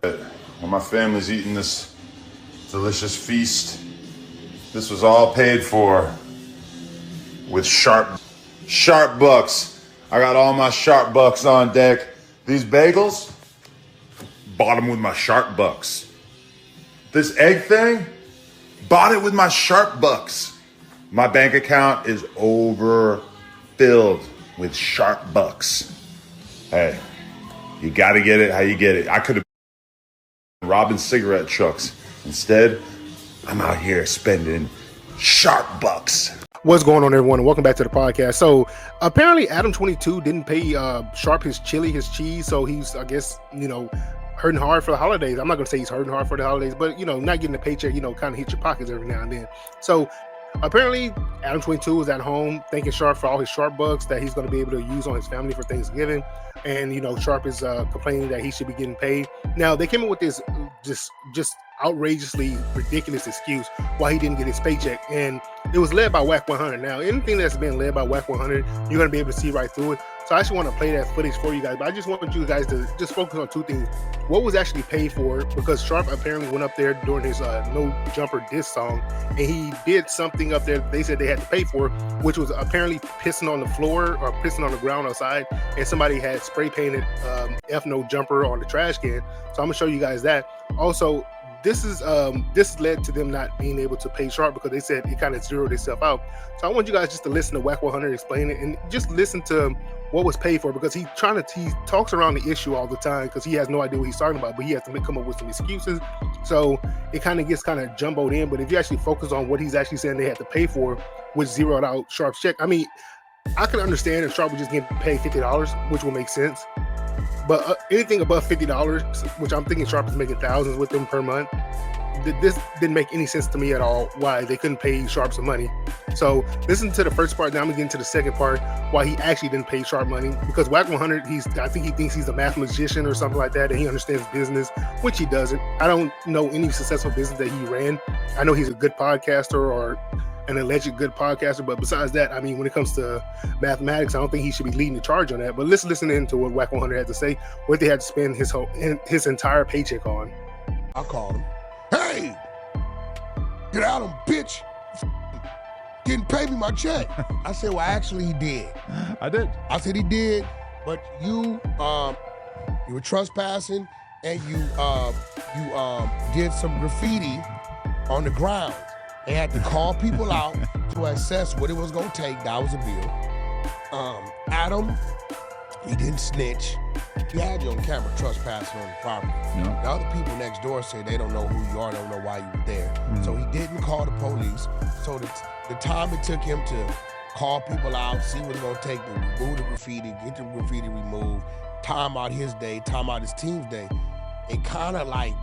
When my family's eating this delicious feast, this was all paid for with sharp bucks. I got all my sharp bucks on deck. These bagels, bought them with my sharp bucks. This egg thing, bought it with my sharp bucks. My bank account is overfilled with sharp bucks. Hey, you gotta get it how you get it. I could have been robbing cigarette trucks. Instead, I'm out here spending sharp bucks. What's going on, everyone? Welcome back to the podcast. So apparently Adam22 didn't pay Sharp his chili, his cheese. So he's, I guess, hurting hard for the holidays. I'm not going to say he's hurting hard for the holidays, but, not getting a paycheck, kind of hit your pockets every now and then. So apparently Adam22 was at home thanking Sharp for all his Sharp bucks that he's going to be able to use on his family for Thanksgiving. And, Sharp is complaining that he should be getting paid. Now, they came up with this just outrageously ridiculous excuse why he didn't get his paycheck. And it was led by Wack 100. Now, anything that's been led by Wack 100, you're going to be able to see right through it. So I actually want to play that footage for you guys. But I just want you guys to just focus on two things. What was actually paid for, because Sharp apparently went up there during his No Jumper diss song, and he did something up there they said they had to pay for, which was apparently pissing on the floor or pissing on the ground outside, and somebody had spray painted F No Jumper on the trash can. So I'm going to show you guys that. Also, this led to them not being able to pay Sharp because they said it kind of zeroed itself out. So I want you guys just to listen to Wack 100 explain it and just listen to what was paid for, because he talks around the issue all the time because he has no idea what he's talking about, but he has to come up with some excuses. So it kind of gets jumbled in. But if you actually focus on what he's actually saying they had to pay for, which zeroed out Sharp's check. I mean, I can understand if Sharp was just getting paid $50, which would make sense. But anything above $50, which I'm thinking Sharp is making thousands with them per month, this didn't make any sense to me at all why they couldn't pay Sharp some money. So listen to the first part. Now I'm going to get into the second part, why he actually didn't pay Sharp money. Because Wack 100, I think he thinks he's a math magician or something like that, and he understands business, which he doesn't. I don't know any successful business that he ran. I know he's a good podcaster or an alleged good podcaster, but besides that, I mean, when it comes to mathematics, I don't think he should be leading the charge on that. But let's listen into what Wack 100 had to say, what they had to spend his entire paycheck on. I called him. Hey, get out of him, bitch. Didn't pay me my check. I said, well, actually he did. I did. I said he did, but you were trespassing and you did some graffiti on the ground. They had to call people out to assess what it was gonna take. That was a bill. Adam, he didn't snitch. He had you on camera trespassing on the property. No. The other people next door said they don't know who you are, don't know why you were there. Mm-hmm. So he didn't call the police. So the time it took him to call people out, see what it's gonna take to remove the graffiti, get the graffiti removed, time out his day, time out his team's day, it kind of like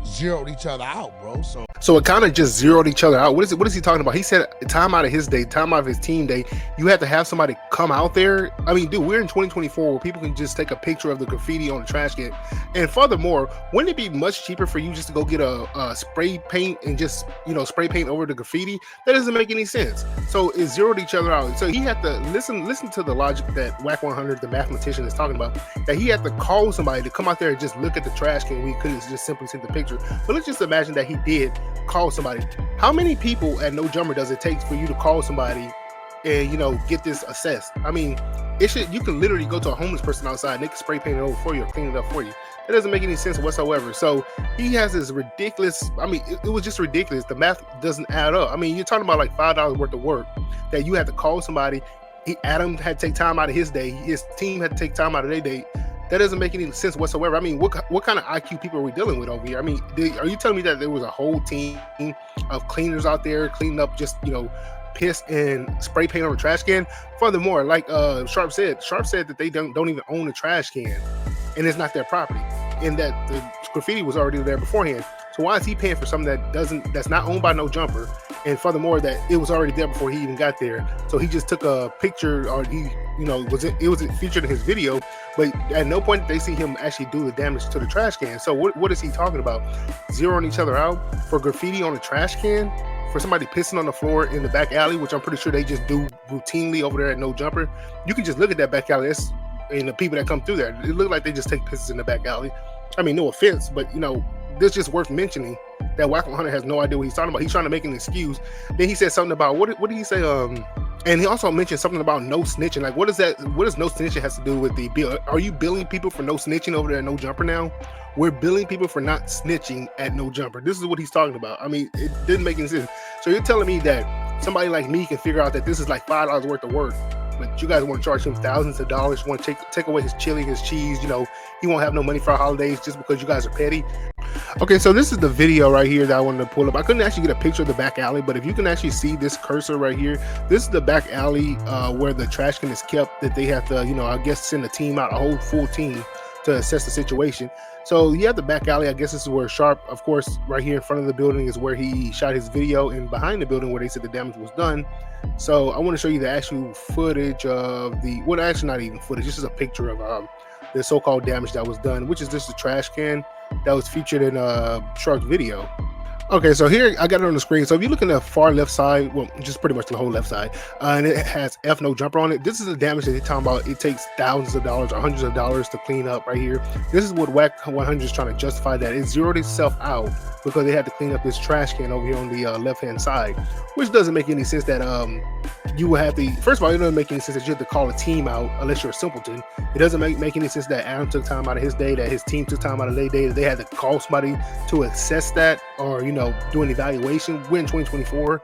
zeroed each other out, bro. So it kind of just zeroed each other out. What is he talking about? He said time out of his day, time out of his team day. You have to have somebody come out there. I mean, dude, we're in 2024 where people can just take a picture of the graffiti on the trash can. And furthermore, wouldn't it be much cheaper for you just to go get a spray paint and just, spray paint over the graffiti? That doesn't make any sense. So it zeroed each other out. So he had to listen to the logic that Wack 100, the mathematician, is talking about, that he had to call somebody to come out there and just look at the trash can. We couldn't just simply send the picture. But let's just imagine that he did call somebody. How many people at No Jumper does it take for you to call somebody and get this assessed? I mean, you can literally go to a homeless person outside and they can spray paint it over for you or clean it up for you. That doesn't make any sense whatsoever. So he has this ridiculous, I mean, it was just ridiculous. The math doesn't add up. I mean, you're talking about like $5 worth of work that you had to call somebody. Adam had to take time out of his day. His team had to take time out of their day. That doesn't make any sense whatsoever. I mean, what kind of IQ people are we dealing with over here? I mean, are you telling me that there was a whole team of cleaners out there cleaning up just, piss and spray paint on a trash can? Furthermore, like Sharp said that they don't even own a trash can and it's not their property, and that the graffiti was already there beforehand. So why is he paying for something that's not owned by No Jumper? And furthermore, that it was already there before he even got there. So he just took a picture, or it was featured in his video, but at no point did they see him actually do the damage to the trash can. So what is he talking about? Zeroing each other out for graffiti on a trash can? For somebody pissing on the floor in the back alley, which I'm pretty sure they just do routinely over there at No Jumper. You can just look at that back alley. And the people that come through there, it look like they just take pisses in the back alley. I mean, no offense, but this is just worth mentioning that Wack 100 has no idea what he's talking about. He's trying to make an excuse. Then he said something about what did he say? And he also mentioned something about no snitching. Like, what does no snitching has to do with the bill? Are you billing people for no snitching over there at No Jumper now? We're billing people for not snitching at No Jumper. This is what he's talking about. I mean, it didn't make any sense. So you're telling me that somebody like me can figure out that this is like $5 worth of work, but you guys want to charge him thousands of dollars, want to take away his chili, his cheese, he won't have no money for our holidays just because you guys are petty. Okay, so this is the video right here that I wanted to pull up. I couldn't actually get a picture of the back alley, but if you can actually see this cursor right here, this is the back alley where the trash can is kept, that they have to, I guess, send a team out, a whole full team to assess the situation. So you have the back alley. I guess this is where Sharp, of course, right here in front of the building is where he shot his video, and behind the building where they said the damage was done. So I want to show you the actual footage of actually not even footage. This is a picture of the so-called damage that was done, which is just a trash can that was featured in Sharp's video. Okay, so here I got it on the screen. So if you look in the far left side, well, just pretty much the whole left side, and it has F No Jumper on it. This is the damage that they're talking about. It takes thousands of dollars or hundreds of dollars to clean up right here. This is what Wack 100 is trying to justify, that it zeroed itself out because they had to clean up this trash can over here on the left-hand side, which doesn't make any sense that you will have to, first of all, it doesn't make any sense that you have to call a team out unless you're a simpleton. It doesn't make any sense that Adam took time out of his day, that his team took time out of their day, that they had to call somebody to assess that or, do an evaluation. We're in 2024.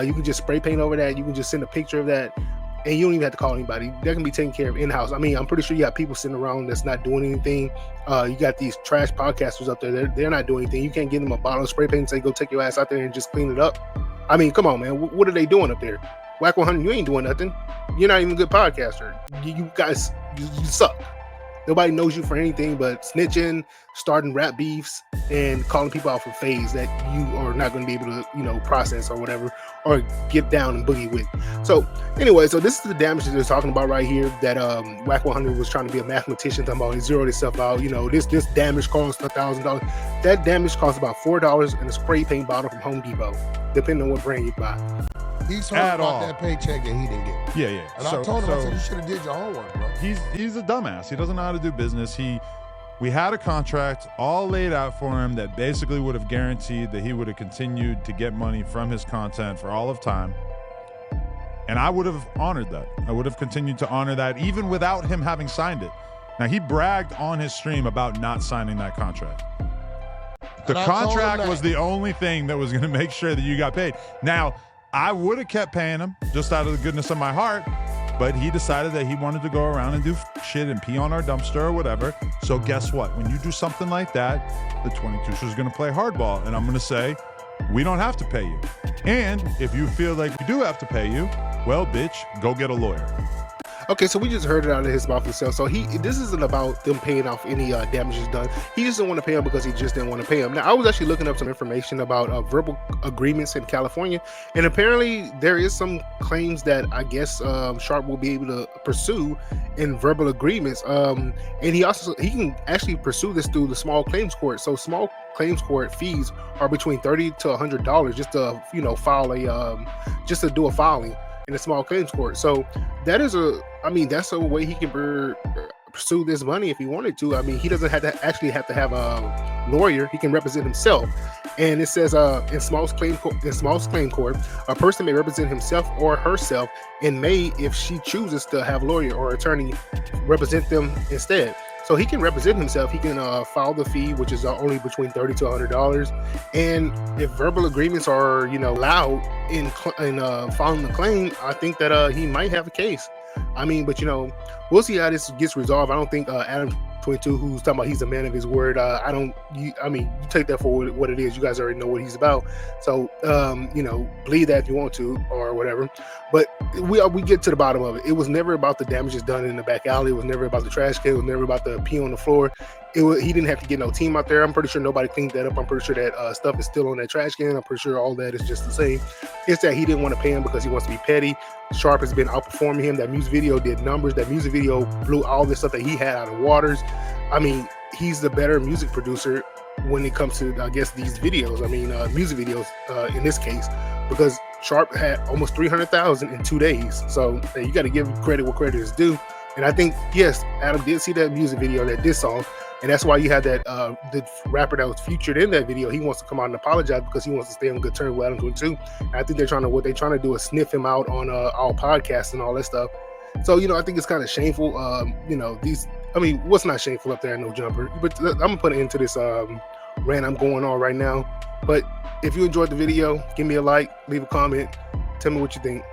You can just spray paint over that. You can just send a picture of that, and you don't even have to call anybody. That can be taken care of in-house. I mean, I'm pretty sure you got people sitting around that's not doing anything. You got these trash podcasters up there. They're not doing anything. You can't give them a bottle of spray paint and say, go take your ass out there and just clean it up. I mean, come on, man. What are they doing up there? Wack 100, you ain't doing nothing. You're not even a good podcaster. You guys, you suck. Nobody knows you for anything but snitching, starting rap beefs, and calling people out for phase that you are not going to be able to, process or whatever, or get down and boogie with. So anyway, so this is the damage that they're talking about right here, that Wack 100 was trying to be a mathematician, talking about he zeroed itself out. This damage cost $1,000. That damage cost about $4 in a spray paint bottle from Home Depot, depending on what brand you buy. He's heard about that paycheck and he didn't get it. Yeah. And I told him, I said, you should have did your homework, bro. He's a dumbass. He doesn't know how to do business. We had a contract all laid out for him that basically would have guaranteed that he would have continued to get money from his content for all of time. And I would have honored that. I would have continued to honor that even without him having signed it. Now, he bragged on his stream about not signing that contract. The contract was the only thing that was going to make sure that you got paid. Now, I would have kept paying him just out of the goodness of my heart, but he decided that he wanted to go around and do shit and pee on our dumpster or whatever. So guess what? When you do something like that, the 22 is going to play hardball, and I'm going to say, we don't have to pay you. And if you feel like we do have to pay you, well, bitch, go get a lawyer. Okay, so we just heard it out of his mouth himself. So this isn't about them paying off any damages done. He just didn't want to pay him because he just didn't want to pay him. Now, I was actually looking up some information about verbal agreements in California, and apparently there is some claims that I guess Sharp will be able to pursue in verbal agreements. And he can actually pursue this through the small claims court. So small claims court fees are between $30 to $100 just to file just to do a filing in a small claims court. So that's a way he can pursue this money if he wanted to. I mean, he doesn't have to have a lawyer. He can represent himself. And it says in small claim court, a person may represent himself or herself and may, if she chooses to have a lawyer or attorney, represent them instead. So he can represent himself. He can file the fee, which is only between $30 to $100. And if verbal agreements are, allowed in filing the claim, I think that he might have a case. I mean, but we'll see how this gets resolved. I don't think Adam 22, who's talking about he's a man of his word, you take that for what it is. You guys already know what he's about. So, believe that if you want to or whatever. But we get to the bottom of it. It was never about the damages done in the back alley. It was never about the trash can. It was never about the pee on the floor. He didn't have to get no team out there. I'm pretty sure nobody cleaned that up. I'm pretty sure that stuff is still on that trash can. I'm pretty sure all that is just the same. It's that he didn't want to pay him because he wants to be petty. Sharp has been outperforming him. That music video did numbers. That music video blew all this stuff that he had out of waters. I mean, he's the better music producer when it comes to, I guess, these videos. I mean, music videos in this case, because Sharp had almost 300,000 in 2 days. So you got to give credit where credit is due. And I think, yes, Adam did see that music video, that diss song. And that's why you had that the rapper that was featured in that video. He wants to come out and apologize because he wants to stay on good terms with Adam 22. And I think what they're trying to do is sniff him out on all podcasts and all that stuff. So, I think it's kind of shameful. What's not shameful up there? No jumper. But I'm gonna put it into this rant I'm going on right now. But if you enjoyed the video, give me a like, leave a comment, tell me what you think.